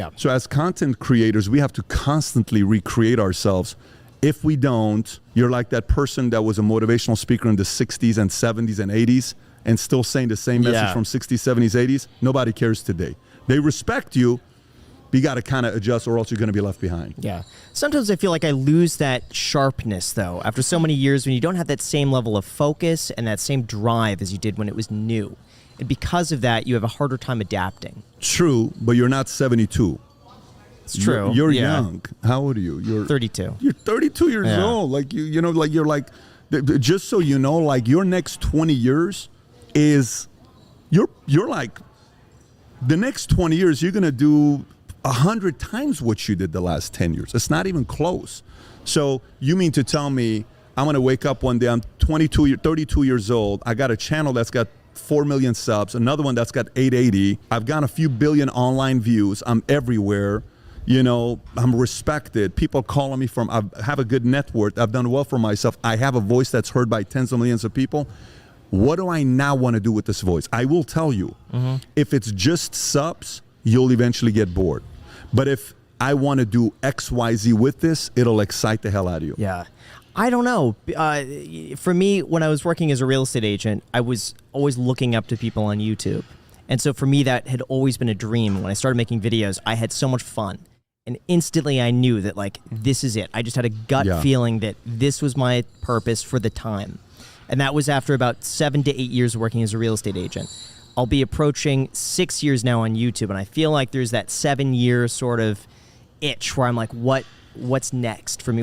Yeah. So as content creators, we have to constantly recreate ourselves. If we don't, you're like that person that was a motivational speaker in the 60s and 70s and 80s and still saying the same message from 60s, 70s, 80s. Nobody cares today. They respect you, but you got to kind of adjust or else you're going to be left behind. Yeah. Sometimes I feel like I lose that sharpness, though, after so many years when you don't have that same level of focus and that same drive as you did when it was new. And because of that, you have a harder time adapting. True, but you're not 72. It's true. You're young. How old are you? You're 32. You're 32 years old. Like you know, like you're like, just so you know, like your next 20 years is, you're like, the next 20 years you're gonna do 100 times what you did the last 10 years. It's not even close. So you mean to tell me I'm gonna wake up one day, I'm 32 years old, I got a channel that's got 4 million subs, another one that's got 880, I've got a few billion online views, I'm everywhere, you know, I'm respected, people calling me from, I have a good net worth, I've done well for myself, I have a voice that's heard by tens of millions of people. What do I now want to do with this voice? I will tell you, if it's just subs, you'll eventually get bored. But if I want to do X, Y, Z with this, it'll excite the hell out of you. Yeah. I don't know. For me, when I was working as a real estate agent, I was always looking up to people on YouTube. And so for me, that had always been a dream. When I started making videos, I had so much fun. And instantly I knew that, like, this is it. I just had a gut feeling that this was my purpose for the time. And that was after about 7 to 8 years working as a real estate agent. I'll be approaching 6 years now on YouTube, and I feel like there's that 7-year sort of itch where I'm like, what's next for me?